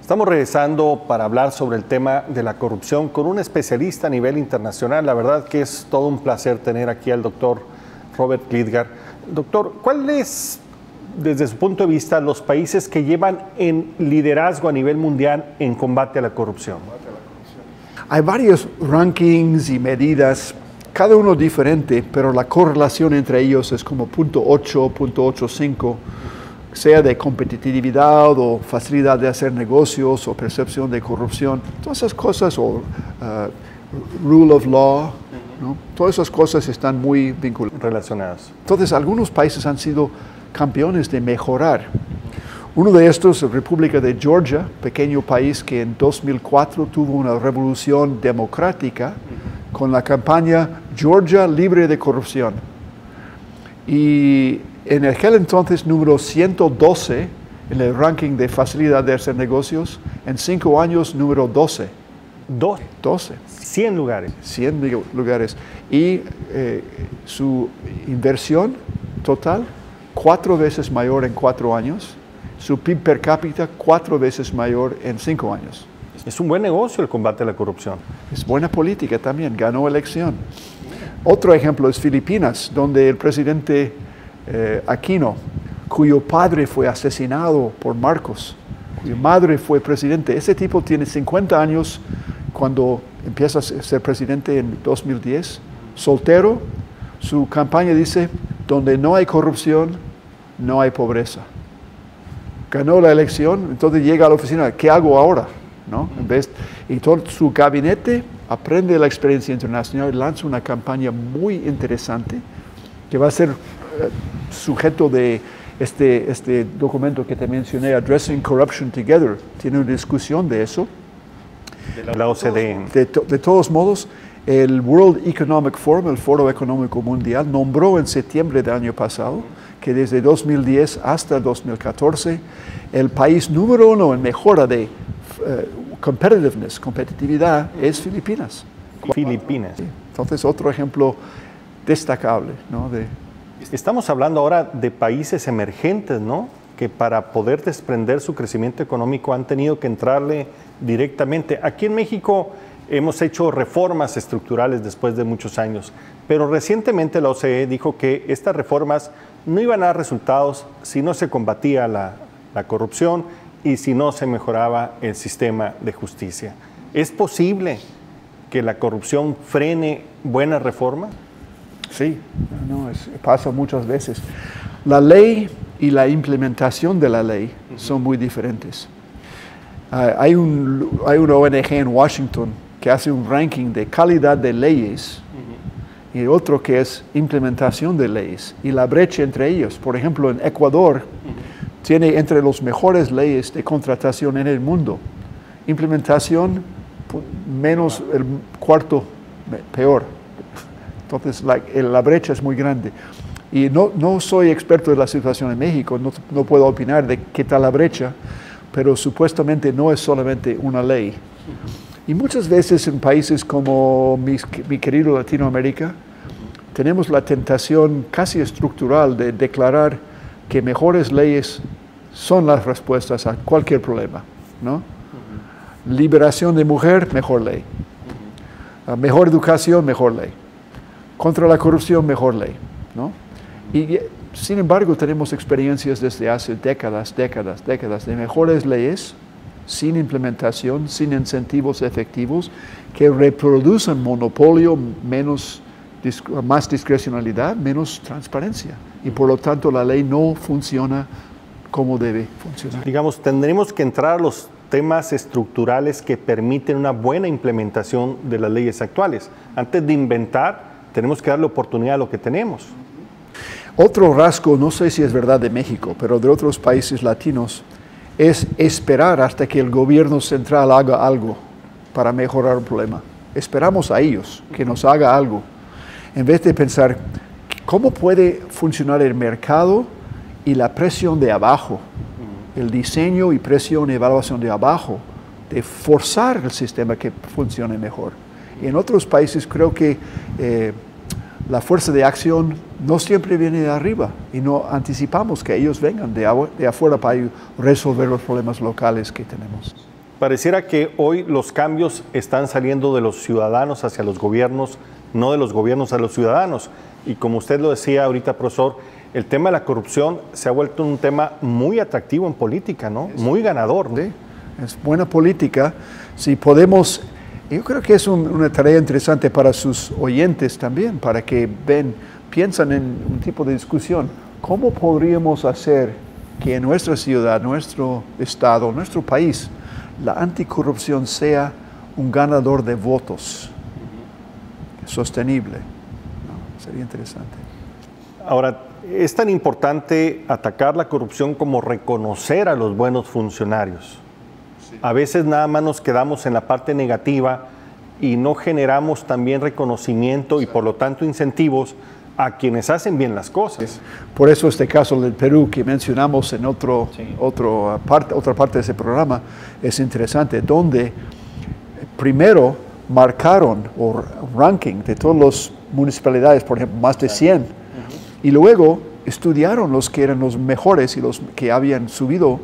Estamos regresando para hablar sobre el tema de la corrupción con un especialista a nivel internacional. La verdad que es todo un placer tener aquí al doctor Robert Klitgaard. Doctor, ¿cuáles, desde su punto de vista, los países que llevan en liderazgo a nivel mundial en combate a la corrupción? Hay varios rankings y medidas, cada uno diferente, pero la correlación entre ellos es como 0.8, 0.85, sea de competitividad o facilidad de hacer negocios o percepción de corrupción, todas esas cosas, o rule of law, ¿no? Todas esas cosas están muy vinculadas. Relacionadas. Entonces, algunos países han sido campeones de mejorar. Uno de estos, la República de Georgia, pequeño país que en 2004 tuvo una revolución democrática con la campaña Georgia libre de corrupción. Y en aquel entonces, número 112 en el ranking de facilidad de hacer negocios, en 5 años, número 12. 12. 100 lugares. 100 lugares. Y su inversión total, 4 veces mayor en 4 años. Su PIB per cápita, 4 veces mayor en 5 años. Es un buen negocio el combate a la corrupción. Es buena política también, ganó elección. Otro ejemplo es Filipinas, donde el presidente Aquino, cuyo padre fue asesinado por Marcos, cuya madre fue presidente. Ese tipo tiene 50 años cuando empieza a ser presidente en 2010, soltero. Su campaña dice, donde no hay corrupción, no hay pobreza. Ganó la elección, entonces llega a la oficina, ¿qué hago ahora? ¿No? Y todo su gabinete aprende la experiencia internacional y lanza una campaña muy interesante que va a ser sujeto de este documento que te mencioné, Addressing Corruption Together. Tiene una discusión de eso. De la OCDE. De todos modos, el World Economic Forum, el Foro Económico Mundial, nombró en septiembre del año pasado que desde 2010 hasta 2014, el país número 1 en mejora de competitividad es Filipinas. Filipinas. Entonces, otro ejemplo destacable, ¿no? Estamos hablando ahora de países emergentes, ¿no? Que para poder desprender su crecimiento económico han tenido que entrarle directamente. Aquí en México hemos hecho reformas estructurales después de muchos años, pero recientemente la OCDE dijo que estas reformas no iban a dar resultados si no se combatía la corrupción y si no se mejoraba el sistema de justicia. ¿Es posible que la corrupción frene buena reforma? Sí, pasa muchas veces. La ley y la implementación de la ley son muy diferentes. Hay una ONG en Washington que hace un ranking de calidad de leyes y otro que es implementación de leyes y la brecha entre ellos. Por ejemplo, en Ecuador tiene entre los mejores leyes de contratación en el mundo. Implementación menos el cuarto peor. Entonces la brecha es muy grande. Y no soy experto de la situación en México, no puedo opinar de qué tal la brecha, pero supuestamente no es solamente una ley. Y muchas veces en países como mi querido Latinoamérica, tenemos la tentación casi estructural de declarar que mejores leyes son las respuestas a cualquier problema, ¿no? Liberación de mujer, mejor ley. Mejor educación, mejor ley. Contra la corrupción, mejor ley, ¿no? Y sin embargo, tenemos experiencias desde hace décadas de mejores leyes, sin implementación, sin incentivos efectivos, que reproducen monopolio, más discrecionalidad, menos transparencia. Y por lo tanto, la ley no funciona como debe funcionar. Digamos, tendremos que entrar a los temas estructurales que permiten una buena implementación de las leyes actuales. Antes de inventar, tenemos que darle oportunidad a lo que tenemos. Otro rasgo, no sé si es verdad de México, pero de otros países latinos, es esperar hasta que el gobierno central haga algo para mejorar el problema. Esperamos a ellos que nos haga algo, en vez de pensar cómo puede funcionar el mercado y la presión de abajo, el diseño y presión y evaluación de abajo, de forzar el sistema que funcione mejor. Y en otros países creo que la fuerza de acción no siempre viene de arriba y no anticipamos que ellos vengan de afuera para resolver los problemas locales que tenemos. Pareciera que hoy los cambios están saliendo de los ciudadanos hacia los gobiernos, no de los gobiernos a los ciudadanos. Y como usted lo decía ahorita, profesor, el tema de la corrupción se ha vuelto un tema muy atractivo en política, ¿no? Muy ganador, ¿no? Sí, es buena política. Si podemos, yo creo que es una tarea interesante para sus oyentes también, para que piensan en un tipo de discusión. ¿Cómo podríamos hacer que en nuestra ciudad, nuestro estado, nuestro país, la anticorrupción sea un ganador de votos sostenible? ¿No? Sería interesante. Ahora, es tan importante atacar la corrupción como reconocer a los buenos funcionarios. Sí. A veces nada más nos quedamos en la parte negativa y no generamos también reconocimiento y por lo tanto incentivos a quienes hacen bien las cosas. Por eso este caso del Perú que mencionamos en otra parte de ese programa es interesante, donde primero marcaron o ranking de todas las municipalidades, por ejemplo, más de 100, y luego estudiaron los que eran los mejores y los que habían subido,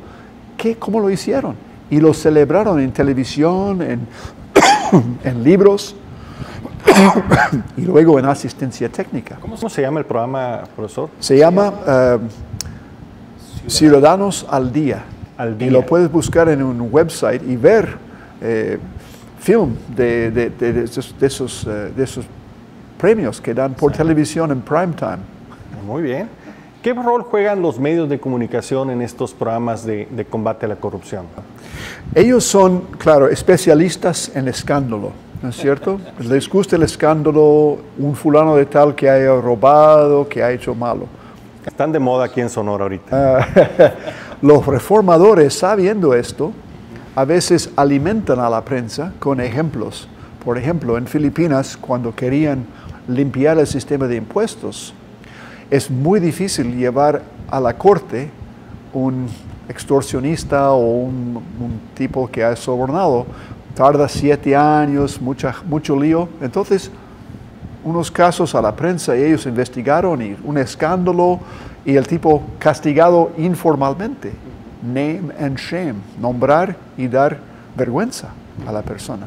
cómo lo hicieron, y lo celebraron en televisión, en libros, y luego en asistencia técnica. ¿Cómo se llama el programa, profesor? Se llama Ciudadanos al Día. Y lo puedes buscar en un website y ver film de esos premios que dan por televisión en prime time. Muy bien. ¿Qué rol juegan los medios de comunicación en estos programas de combate a la corrupción? Ellos son, claro, especialistas en escándalo, ¿no es cierto? Les gusta el escándalo, un fulano de tal que haya robado, que ha hecho malo. Están de moda aquí en Sonora ahorita. Los reformadores, sabiendo esto, a veces alimentan a la prensa con ejemplos. Por ejemplo, en Filipinas, cuando querían limpiar el sistema de impuestos, es muy difícil llevar a la corte un extorsionista o un tipo que ha sobornado. Tarda 7 años, mucho lío. Entonces, unos casos a la prensa y ellos investigaron y un escándalo y el tipo castigado informalmente. Name and shame, nombrar y dar vergüenza a la persona.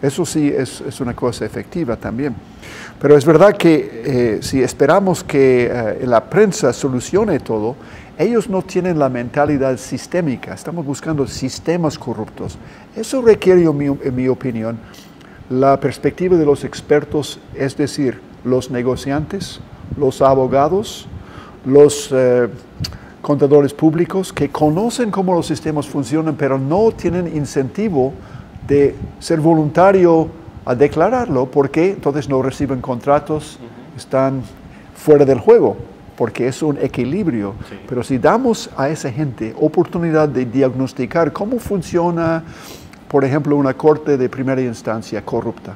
Eso sí es una cosa efectiva también. Pero es verdad que si esperamos que la prensa solucione todo, ellos no tienen la mentalidad sistémica. Estamos buscando sistemas corruptos. Eso requiere, en mi opinión, la perspectiva de los expertos, es decir, los negociantes, los abogados, los contadores públicos que conocen cómo los sistemas funcionan, pero no tienen incentivo de ser voluntario a declararlo, porque entonces no reciben contratos, están fuera del juego, porque es un equilibrio. Sí. Pero si damos a esa gente oportunidad de diagnosticar cómo funciona, por ejemplo, una corte de primera instancia corrupta,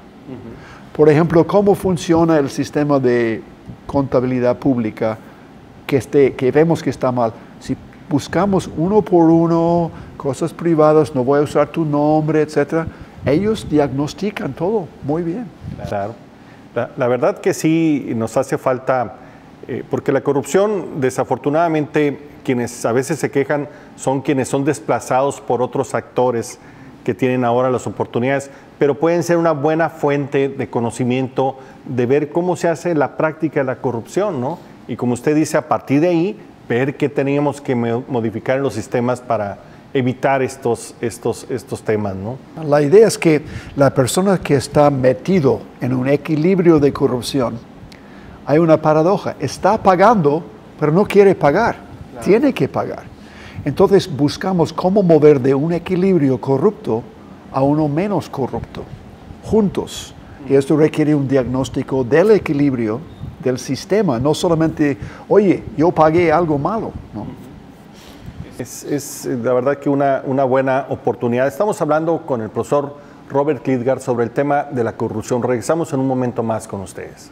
por ejemplo, cómo funciona el sistema de contabilidad pública que vemos que está mal. Si buscamos uno por uno, cosas privadas, no voy a usar tu nombre, etcétera, ellos diagnostican todo muy bien. Claro. La verdad que sí nos hace falta, porque la corrupción, desafortunadamente, quienes a veces se quejan son quienes son desplazados por otros actores que tienen ahora las oportunidades, pero pueden ser una buena fuente de conocimiento, de ver cómo se hace la práctica de la corrupción, ¿no? Y como usted dice, a partir de ahí, ver qué teníamos que modificar en los sistemas para evitar estos temas, ¿no? La idea es que la persona que está metido en un equilibrio de corrupción, hay una paradoja, está pagando, pero no quiere pagar, claro. Tiene que pagar. Entonces buscamos cómo mover de un equilibrio corrupto a uno menos corrupto, juntos. Y esto requiere un diagnóstico del equilibrio del sistema, no solamente, oye, yo pagué algo malo, ¿no? Es la verdad que una buena oportunidad. Estamos hablando con el profesor Robert Klitgard sobre el tema de la corrupción. Regresamos en un momento más con ustedes.